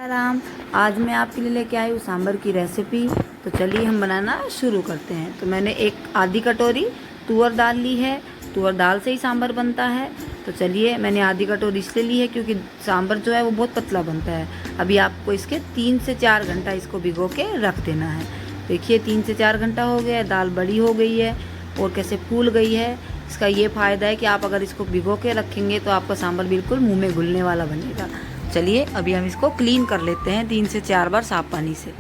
राम। आज मैं आपके लिए लेके आई हूँ सांभर की रेसिपी। तो चलिए हम बनाना शुरू करते हैं। तो मैंने एक आधी कटोरी तुअर दाल ली है। तुअर दाल से ही सांभर बनता है। तो चलिए, मैंने आधी कटोरी इसलिए ली है क्योंकि सांभर जो है वो बहुत पतला बनता है। अभी आपको इसके 3 से 4 घंटा इसको भिगो के रख देना है। देखिए 3 से 4 घंटा हो गया है, दाल बड़ी हो गई है और कैसे फूल गई है। इसका ये फ़ायदा है कि आप अगर इसको भिगो के रखेंगे तो आपका सांभर बिल्कुल मुँह में घुलने वाला बनेगा। चलिए अभी हम इसको क्लीन कर लेते हैं 3 से 4 बार साफ़ पानी से।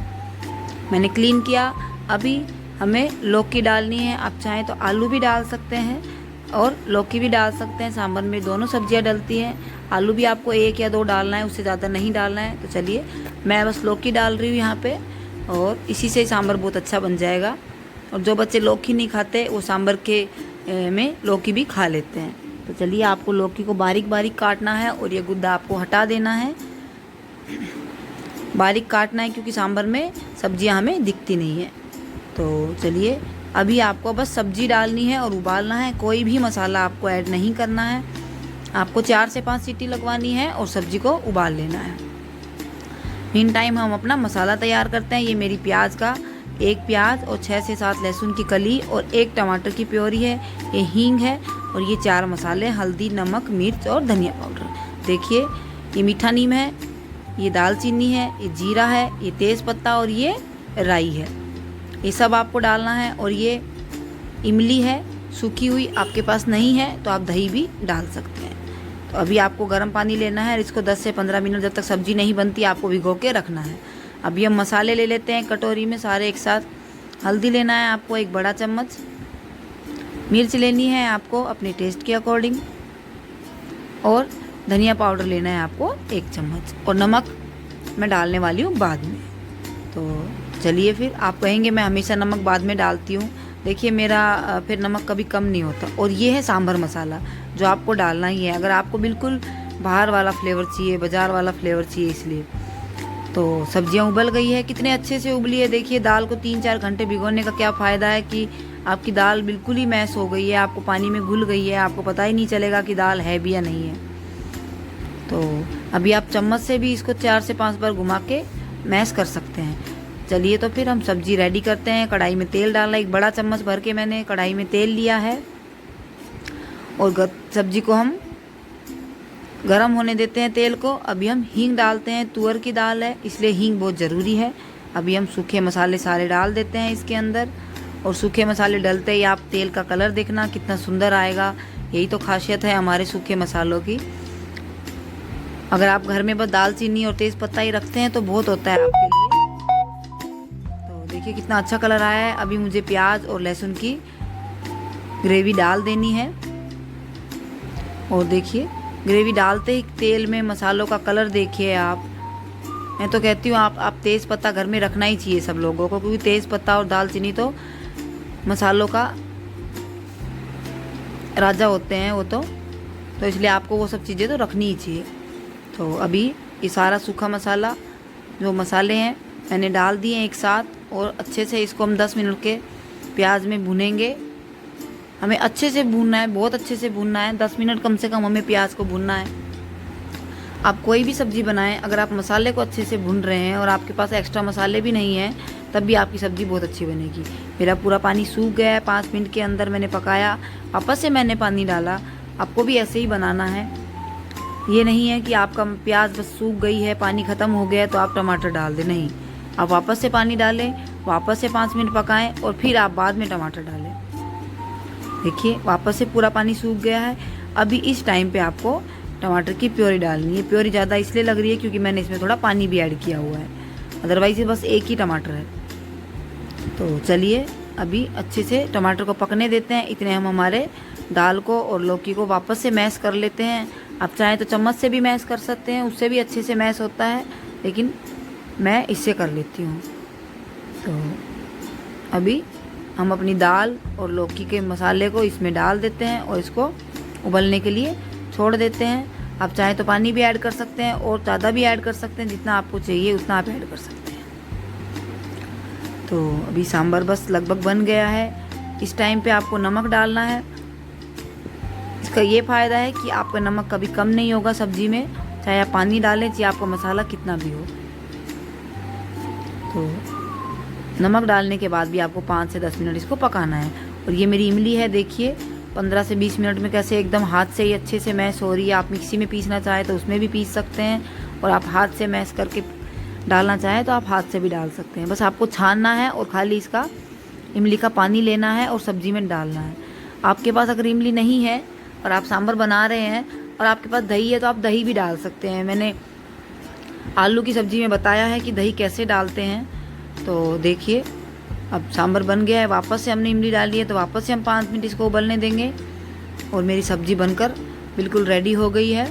मैंने क्लीन किया। अभी हमें लौकी डालनी है। आप चाहें तो आलू भी डाल सकते हैं और लौकी भी डाल सकते हैं। सांभर में दोनों सब्जियां डलती हैं। आलू भी आपको 1 या 2 डालना है, उससे ज़्यादा नहीं डालना है। तो चलिए मैं बस लौकी डाल रही हूँ यहाँ पे, और इसी से सांभर बहुत अच्छा बन जाएगा। और जो बच्चे लौकी नहीं खाते वो सांभर के में लौकी भी खा लेते हैं। तो चलिए, आपको लौकी को बारीक बारीक काटना है और ये गुद्दा आपको हटा देना है। बारीक काटना है क्योंकि सांभर में सब्जियां हमें दिखती नहीं है। तो चलिए, अभी आपको बस सब्जी डालनी है और उबालना है। कोई भी मसाला आपको ऐड नहीं करना है। आपको 4 से 5 सीटी लगवानी है और सब्जी को उबाल लेना है। मीन टाइम हम अपना मसाला तैयार करते हैं। ये मेरी प्याज का 1 प्याज और 6 से 7 लहसुन की कली और 1 टमाटर की प्योरी है। ये हींग है और ये 4 मसाले, हल्दी, नमक, मिर्च और धनिया पाउडर। देखिए ये मीठा नीम है, ये दालचीनी है, ये जीरा है, ये तेज़ पत्ता और ये राई है। ये सब आपको डालना है। और ये इमली है सूखी हुई, आपके पास नहीं है तो आप दही भी डाल सकते हैं। तो अभी आपको गर्म पानी लेना है और इसको 10 से 15 मिनट, जब तक सब्जी नहीं बनती, आपको भिगो के रखना है। अभी हम मसाले ले लेते हैं कटोरी में सारे एक साथ। हल्दी लेना है आपको 1 बड़ा चम्मच, मिर्च लेनी है आपको अपने टेस्ट के अकॉर्डिंग, और धनिया पाउडर लेना है आपको 1 चम्मच, और नमक मैं डालने वाली हूँ बाद में। तो चलिए, फिर आप कहेंगे मैं हमेशा नमक बाद में डालती हूँ। देखिए मेरा फिर नमक कभी कम नहीं होता। और ये है सांभर मसाला जो आपको डालना ही है। अगर आपको बिल्कुल बाहर वाला फ्लेवर चाहिए, बाज़ार वाला फ्लेवर चाहिए, इसलिए। तो सब्जियां उबल गई है, कितने अच्छे से उबली है। देखिए दाल को 3-4 घंटे भिगोने का क्या फ़ायदा है कि आपकी दाल बिल्कुल ही मैश हो गई है, आपको पानी में घुल गई है, आपको पता ही नहीं चलेगा कि दाल है भी या नहीं है। तो अभी आप चम्मच से भी इसको 4 से 5 बार घुमा के मैश कर सकते हैं। चलिए, तो फिर हम सब्जी रेडी करते हैं। कढ़ाई में तेल डालना, 1 बड़ा चम्मच भर के मैंने कढ़ाई में तेल लिया है और सब्जी को हम गरम होने देते हैं तेल को। अभी हम हींग डालते हैं। तुअर की दाल है इसलिए हींग बहुत ज़रूरी है। अभी हम सूखे मसाले सारे डाल देते हैं इसके अंदर, और सूखे मसाले डलते ही आप तेल का कलर देखना कितना सुंदर आएगा। यही तो खासियत है हमारे सूखे मसालों की। अगर आप घर में बस दालचीनी और तेज़ पत्ता ही रखते हैं तो बहुत होता है आपके लिए। तो देखिए कितना अच्छा कलर आया है। अभी मुझे प्याज और लहसुन की ग्रेवी डाल देनी है। और देखिए ग्रेवी डालते ही तेल में मसालों का कलर देखिए आप। मैं तो कहती हूँ आप तेज़ पत्ता घर में रखना ही चाहिए सब लोगों को, क्योंकि तेज़ पत्ता और दालचीनी तो मसालों का राजा होते हैं वो तो इसलिए आपको वो सब चीज़ें तो रखनी ही चाहिए। तो अभी ये सारा सूखा मसाला जो मसाले हैं मैंने डाल दिए एक साथ, और अच्छे से इसको हम 10 मिनट के प्याज में भूनेंगे। हमें अच्छे से भूनना है, बहुत अच्छे से भूनना है। 10 मिनट कम से कम हमें प्याज को भूनना है। आप कोई भी सब्ज़ी बनाएं, अगर आप मसाले को अच्छे से भून रहे हैं और आपके पास एक्स्ट्रा मसाले भी नहीं हैं, तब भी आपकी सब्ज़ी बहुत अच्छी बनेगी। मेरा पूरा पानी सूख गया है। 5 मिनट के अंदर मैंने पकाया, वापस से मैंने पानी डाला। आपको भी ऐसे ही बनाना है। ये नहीं है कि आपका प्याज बस सूख गई है, पानी ख़त्म हो गया है तो आप टमाटर डाल दें। नहीं, आप वापस से पानी डालें, वापस से 5 मिनट पकाएं और फिर आप बाद में टमाटर डालें। देखिए वापस से पूरा पानी सूख गया है। अभी इस टाइम पे आपको टमाटर की प्योरी डालनी है। प्योरी ज़्यादा इसलिए लग रही है क्योंकि मैंने इसमें थोड़ा पानी भी ऐड किया हुआ है, अदरवाइज़ ये बस 1 ही टमाटर है। तो चलिए अभी अच्छे से टमाटर को पकने देते हैं। इतने हम हमारे दाल को और लौकी को वापस से मैश कर लेते हैं। आप चाहें तो चम्मच से भी मैश कर सकते हैं, उससे भी अच्छे से मैश होता है, लेकिन मैं इससे कर लेती हूँ। तो अभी हम अपनी दाल और लौकी के मसाले को इसमें डाल देते हैं और इसको उबलने के लिए छोड़ देते हैं। आप चाहें तो पानी भी ऐड कर सकते हैं और ज़्यादा भी ऐड कर सकते हैं, जितना आपको चाहिए उतना आप ऐड कर सकते हैं। तो अभी सांभर बस लगभग बन गया है। इस टाइम पे आपको नमक डालना है। इसका ये फ़ायदा है कि आपका नमक कभी कम नहीं होगा सब्ज़ी में, चाहे आप पानी डालें चाहे आपका मसाला कितना भी हो। तो नमक डालने के बाद भी आपको 5 से 10 मिनट इसको पकाना है। और ये मेरी इमली है, देखिए 15 से 20 मिनट में कैसे एकदम हाथ से ही अच्छे से मैश हो रही है। आप मिक्सी में पीसना चाहें तो उसमें भी पीस सकते हैं, और आप हाथ से मैश करके डालना चाहें तो आप हाथ से भी डाल सकते हैं। बस आपको छानना है और खाली इसका इमली का पानी लेना है और सब्जी में डालना है। आपके पास अगर इमली नहीं है और आप सांभर बना रहे हैं और आपके पास दही है तो आप दही भी डाल सकते हैं। मैंने आलू की सब्ज़ी में बताया है कि दही कैसे डालते हैं। तो देखिए अब सांभर बन गया है, वापस से हमने इमली डाली है तो वापस से हम 5 मिनट इसको उबलने देंगे। और मेरी सब्ज़ी बनकर बिल्कुल रेडी हो गई है,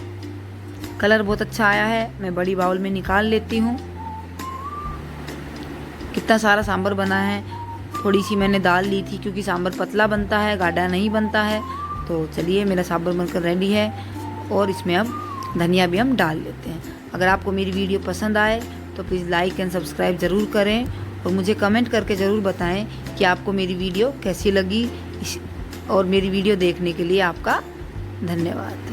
कलर बहुत अच्छा आया है। मैं बड़ी बाउल में निकाल लेती हूँ। कितना सारा सांभर बना है। थोड़ी सी मैंने दाल ली थी क्योंकि सांभर पतला बनता है, गाढ़ा नहीं बनता है। तो चलिए मेरा सांभर बनकर रेडी है, और इसमें अब धनिया भी हम डाल लेते हैं। अगर आपको मेरी वीडियो पसंद आए तो प्लीज़ लाइक एंड सब्सक्राइब ज़रूर करें, और मुझे कमेंट करके ज़रूर बताएं कि आपको मेरी वीडियो कैसी लगी। और मेरी वीडियो देखने के लिए आपका धन्यवाद।